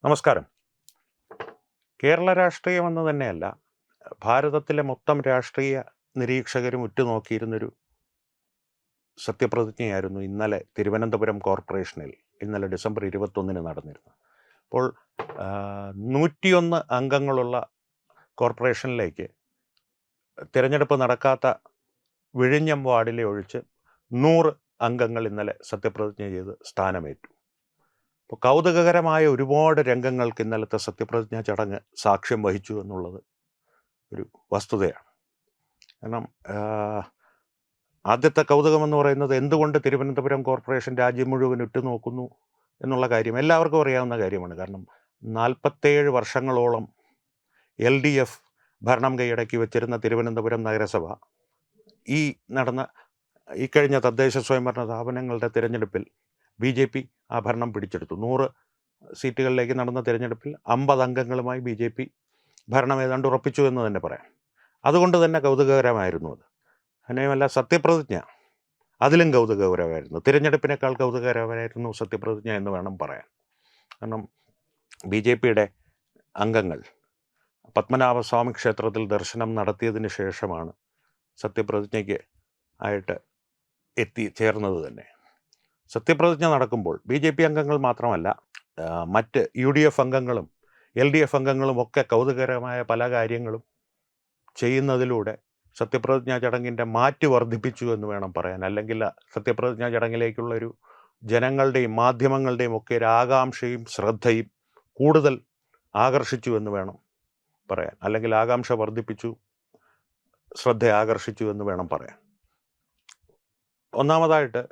നമസ്കാരം. കേരള രാഷ്ട്രീയം എന്ന് തന്നെയല്ല, ഭാരതത്തിലെ മൊത്തം രാഷ്ട്രീയ നിരീക്ഷകരും ഉറ്റുനോക്കിയിരുന്നൊരു സത്യപ്രതിജ്ഞയായിരുന്നു ഇന്നലെ തിരുവനന്തപുരം കോർപ്പറേഷനിൽ ഇന്നലെ ഡിസംബർ 21 നടന്നിരുന്നത്. അപ്പോൾ 101 അംഗങ്ങളുള്ള കോർപ്പറേഷനിലേക്ക് തിരഞ്ഞെടുപ്പ് നടക്കാത്ത വിഴിഞ്ഞം വാർഡിലെ ഒഴിച്ച് 100 അംഗങ്ങൾ ഇന്നലെ സത്യപ്രതിജ്ഞ ചെയ്ത് സ്ഥാനമേറ്റു. അപ്പോൾ കൗതുകകരമായ ഒരുപാട് രംഗങ്ങൾക്ക് ഇന്നലത്തെ സത്യപ്രതിജ്ഞാ ചടങ്ങ് സാക്ഷ്യം വഹിച്ചു എന്നുള്ളത് ഒരു വസ്തുതയാണ്. കാരണം ആദ്യത്തെ കൗതുകമെന്ന് പറയുന്നത് എന്തുകൊണ്ട് തിരുവനന്തപുരം കോർപ്പറേഷൻ രാജ്യം മുഴുവൻ ഉറ്റുനോക്കുന്നു എന്നുള്ള കാര്യം എല്ലാവർക്കും അറിയാവുന്ന കാര്യമാണ്. കാരണം 47 വർഷങ്ങളോളം LDF ഭരണം കൈയടക്കി വെച്ചിരുന്ന തിരുവനന്തപുരം നഗരസഭ ഇക്കഴിഞ്ഞ തദ്ദേശ സ്വയംഭരണ സ്ഥാപനങ്ങളുടെ തിരഞ്ഞെടുപ്പിൽ BJP ആ ഭരണം പിടിച്ചെടുത്തു. 100 സീറ്റുകളിലേക്ക് നടന്ന തിരഞ്ഞെടുപ്പിൽ 50 അംഗങ്ങളുമായി BJP ഭരണം ഏതാണ്ട് ഉറപ്പിച്ചു എന്ന് തന്നെ പറയാം. അതുകൊണ്ട് തന്നെ കൗതുകകരമായിരുന്നു അത്. തന്നെയുമല്ല, സത്യപ്രതിജ്ഞ അതിലും കൗതുകകരമായിരുന്നു. തിരഞ്ഞെടുപ്പിനേക്കാൾ കൗതുകകരമായിരുന്നു സത്യപ്രതിജ്ഞ എന്ന് വേണം പറയാൻ. കാരണം BJPയുടെ അംഗങ്ങൾ പത്മനാഭസ്വാമി ക്ഷേത്രത്തിൽ ദർശനം നടത്തിയതിന് ശേഷമാണ് സത്യപ്രതിജ്ഞയ്ക്ക് ആയിട്ട് എത്തിച്ചേർന്നത് തന്നെ. സത്യപ്രതിജ്ഞ നടക്കുമ്പോൾ BJP അംഗങ്ങൾ മാത്രമല്ല, മറ്റ് UDF അംഗങ്ങളും LDF അംഗങ്ങളും ഒക്കെ കൗതുകകരമായ പല കാര്യങ്ങളും ചെയ്യുന്നതിലൂടെ സത്യപ്രതിജ്ഞാ ചടങ്ങിൻ്റെ മാറ്റ് വർദ്ധിപ്പിച്ചു എന്ന് വേണം പറയാൻ. അല്ലെങ്കിൽ സത്യപ്രതിജ്ഞാ ചടങ്ങിലേക്കുള്ളൊരു ജനങ്ങളുടെയും മാധ്യമങ്ങളുടെയും ഒക്കെ ഒരു ആകാംക്ഷയും ശ്രദ്ധയും കൂടുതൽ ആകർഷിച്ചു എന്ന് വേണം പറയാൻ. അല്ലെങ്കിൽ ആകാംക്ഷ വർദ്ധിപ്പിച്ചു, ശ്രദ്ധ ആകർഷിച്ചു എന്ന് വേണം പറയാൻ. ഒന്നാമതായിട്ട്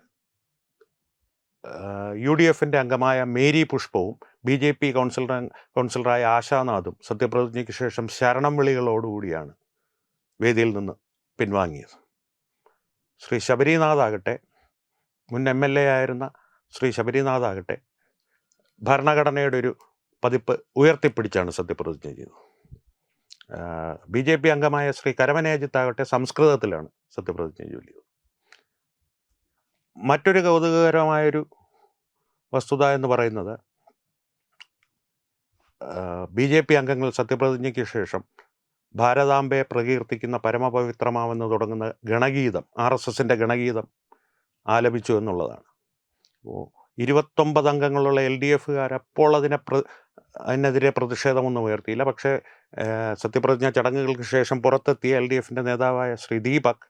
UDFൻ്റെ അംഗമായ മേരി പുഷ്പവും BJP കൗൺസിലറായ ആശാനാഥും സത്യപ്രതിജ്ഞയ്ക്ക് ശേഷം ശരണം വിളികളോടുകൂടിയാണ് വേദിയിൽ നിന്ന് പിൻവാങ്ങിയത്. ശ്രീ ശബരിനാഥ് ആകട്ടെ, മുൻ MLA ആയിരുന്ന ശ്രീ ശബരിനാഥ് ആകട്ടെ, ഭരണഘടനയുടെ ഒരു പതിപ്പ് ഉയർത്തിപ്പിടിച്ചാണ് സത്യപ്രതിജ്ഞ ചെയ്തത്. BJP അംഗമായ ശ്രീ കരമനേജിത്ത് ആകട്ടെ സംസ്കൃതത്തിലാണ് സത്യപ്രതിജ്ഞ ചെയ്തത്. മറ്റൊരു കൗതുകകരമായൊരു വസ്തുത എന്ന് പറയുന്നത്, BJP അംഗങ്ങൾ സത്യപ്രതിജ്ഞയ്ക്ക് ശേഷം ഭാരതാംബയെ പ്രകീർത്തിക്കുന്ന പരമപവിത്രമാവെന്ന് തുടങ്ങുന്ന ഗണഗീതം, RSSൻ്റെ ഗണഗീതം ആലപിച്ചു എന്നുള്ളതാണ്. അപ്പോൾ 29 അംഗങ്ങളുള്ള LDFകാർ അപ്പോൾ അതിനെതിരെ പ്രതിഷേധമൊന്നും ഉയർത്തിയില്ല. പക്ഷേ സത്യപ്രതിജ്ഞാ ചടങ്ങുകൾക്ക് ശേഷം പുറത്തെത്തിയ LDFൻ്റെ നേതാവായ ശ്രീ ദീപക്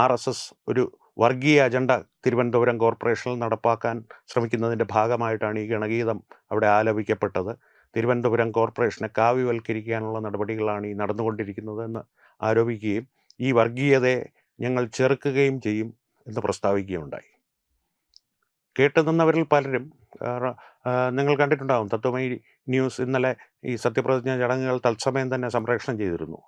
RSS ഒരു വർഗീയ അജണ്ട തിരുവനന്തപുരം കോർപ്പറേഷനിൽ നടപ്പാക്കാൻ ശ്രമിക്കുന്നതിൻ്റെ ഭാഗമായിട്ടാണ് ഈ ഗണഗീതം അവിടെ ആലപിക്കപ്പെട്ടത്. തിരുവനന്തപുരം കോർപ്പറേഷനെ കാവ്യവൽക്കരിക്കാനുള്ള നടപടികളാണ് ഈ നടന്നുകൊണ്ടിരിക്കുന്നത് എന്ന് ആരോപിക്കുകയും ഈ വർഗീയതയെ ഞങ്ങൾ ചെറുക്കുകയും ചെയ്യും എന്ന് പ്രസ്താവിക്കുകയുണ്ടായി. കേട്ടുനിന്നവരിൽ പലരും, നിങ്ങൾ കണ്ടിട്ടുണ്ടാകും, തത്വമയി ന്യൂസ് ഇന്നലെ ഈ സത്യപ്രതിജ്ഞാ ചടങ്ങുകൾ തത്സമയം തന്നെ സംപ്രേഷണം ചെയ്തിരുന്നു.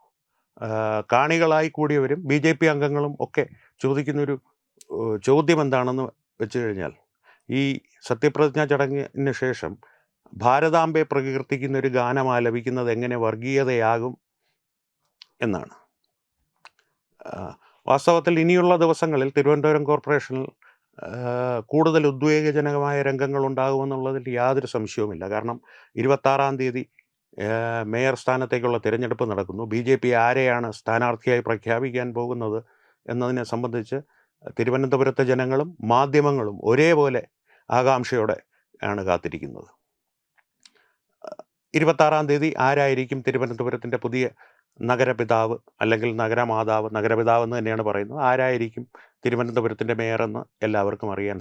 കാണികളായി കൂടിയവരും BJP അംഗങ്ങളും ഒക്കെ ചോദിക്കുന്നൊരു ചോദ്യം എന്താണെന്ന് വെച്ച് കഴിഞ്ഞാൽ, ഈ സത്യപ്രതിജ്ഞാ ചടങ്ങിന് ശേഷം ഭാരതാംബയെ പ്രകീർത്തിക്കുന്ന ഒരു ഗാനം ആലപിക്കുന്നത് എങ്ങനെ വർഗീയതയാകും എന്നാണ്. വാസ്തവത്തിൽ ഇനിയുള്ള ദിവസങ്ങളിൽ തിരുവനന്തപുരം കോർപ്പറേഷനിൽ കൂടുതൽ ഉദ്വേഗജനകമായ രംഗങ്ങൾ ഉണ്ടാകുമെന്നുള്ളതിൽ യാതൊരു സംശയവുമില്ല. കാരണം 26-ാം തീയതി മേയർ സ്ഥാനത്തേക്കുള്ള തിരഞ്ഞെടുപ്പ് നടക്കുന്നു. BJP ആരെയാണ് സ്ഥാനാർത്ഥിയായി പ്രഖ്യാപിക്കാൻ പോകുന്നത് എന്നതിനെ സംബന്ധിച്ച് തിരുവനന്തപുരത്തെ ജനങ്ങളും മാധ്യമങ്ങളും ഒരേപോലെ ആകാംക്ഷയോടെ ആണ് കാത്തിരിക്കുന്നത്. 26-ാം തീയതി ആരായിരിക്കും തിരുവനന്തപുരത്തിൻ്റെ പുതിയ നഗരപിതാവ് അല്ലെങ്കിൽ നഗരമാതാവ്, നഗരപിതാവ് എന്ന് തന്നെയാണ് പറയുന്നത്, ആരായിരിക്കും തിരുവനന്തപുരത്തിൻ്റെ മേയറെന്ന് എല്ലാവർക്കും അറിയാൻ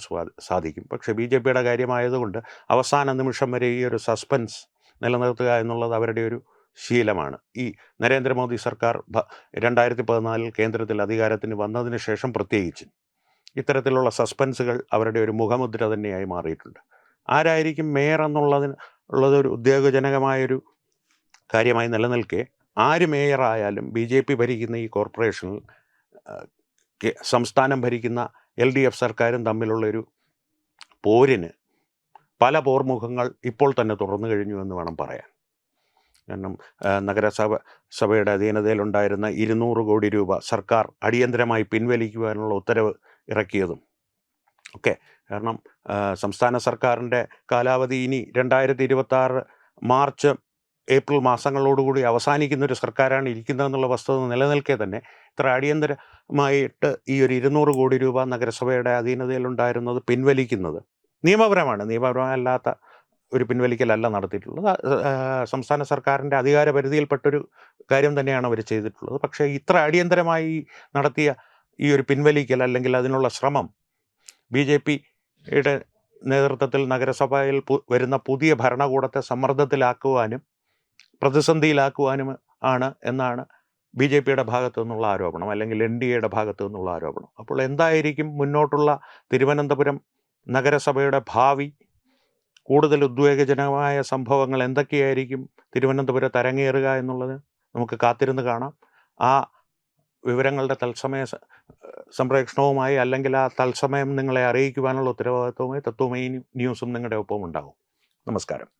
സാധിക്കും. പക്ഷേ BJPയുടെ കാര്യമായതുകൊണ്ട് അവസാന നിമിഷം വരെ ഈ ഒരു സസ്പെൻസ് നിലനിർത്തുക എന്നുള്ളത് അവരുടെ ഒരു ശീലമാണ്. ഈ നരേന്ദ്രമോദി സർക്കാർ 2014 കേന്ദ്രത്തിൽ അധികാരത്തിന് വന്നതിന് ശേഷം പ്രത്യേകിച്ച് ഇത്തരത്തിലുള്ള സസ്പെൻസുകൾ അവരുടെ ഒരു മുഖമുദ്ര തന്നെയായി മാറിയിട്ടുണ്ട്. ആരായിരിക്കും മേയർ എന്നുള്ളതൊരു ഉദ്വേഗജനകമായൊരു കാര്യമായി നിലനിൽക്കെ, ആര് മേയറായാലും BJP ഭരിക്കുന്ന ഈ കോർപ്പറേഷനിൽ സംസ്ഥാനം ഭരിക്കുന്ന LDF സർക്കാരും തമ്മിലുള്ളൊരു പോരിന് പല പോർമുഖങ്ങൾ ഇപ്പോൾ തന്നെ തുറന്നു കഴിഞ്ഞു എന്ന് വേണം പറയാൻ. കാരണം നഗരസഭയുടെ അധീനതയിലുണ്ടായിരുന്ന 200 കോടി രൂപ സർക്കാർ അടിയന്തരമായി പിൻവലിക്കുവാനുള്ള ഉത്തരവ് ഇറക്കിയതും, ഒക്കെ. കാരണം സംസ്ഥാന സർക്കാരിൻ്റെ കാലാവധി ഇനി 2026 മാർച്ച് ഏപ്രിൽ മാസങ്ങളോടുകൂടി അവസാനിക്കുന്ന ഒരു സർക്കാരാണ് ഇരിക്കുന്നതെന്നുള്ള വസ്തുത നിലനിൽക്കെ തന്നെ ഇത്ര അടിയന്തരമായിട്ട് ഈ ഒരു 200 കോടി രൂപ നഗരസഭയുടെ അധീനതയിലുണ്ടായിരുന്നത് പിൻവലിക്കുന്നത് നിയമപരമാണ്. നിയമപരമല്ലാത്ത ഒരു പിൻവലിക്കലല്ല നടത്തിയിട്ടുള്ളത്. സംസ്ഥാന സർക്കാരിൻ്റെ അധികാര പരിധിയിൽപ്പെട്ടൊരു കാര്യം തന്നെയാണ് അവർ ചെയ്തിട്ടുള്ളത്. പക്ഷേ ഇത്ര അടിയന്തരമായി നടത്തിയ ഈ ഒരു പിൻവലിക്കൽ അല്ലെങ്കിൽ അതിനുള്ള ശ്രമം BJPയുടെ നേതൃത്വത്തിൽ നഗരസഭയിൽ വരുന്ന പുതിയ ഭരണകൂടത്തെ സമ്മർദ്ദത്തിലാക്കുവാനും പ്രതിസന്ധിയിലാക്കുവാനും ആണ് എന്നാണ് BJPയുടെ ഭാഗത്തു നിന്നുള്ള ആരോപണം, അല്ലെങ്കിൽ NDAയുടെ ഭാഗത്തു നിന്നുള്ള ആരോപണം. അപ്പോൾ എന്തായിരിക്കും മുന്നോട്ടുള്ള തിരുവനന്തപുരം നഗരസഭയുടെ ഭാവി? കൂടുതൽ ഉദ്വേഗജനകമായ സംഭവങ്ങൾ എന്തൊക്കെയായിരിക്കും തിരുവനന്തപുരത്ത് അരങ്ങേറുക എന്നുള്ളത് നമുക്ക് കാത്തിരുന്ന് കാണാം. ആ വിവരങ്ങളുടെ തത്സമയ സംപ്രേഷണവുമായി, അല്ലെങ്കിൽ ആ തത്സമയം നിങ്ങളെ അറിയിക്കുവാനുള്ള ഉത്തരവാദിത്വവുമായി തത്വമയി ന്യൂസും നിങ്ങളുടെ ഒപ്പം ഉണ്ടാകും. നമസ്കാരം.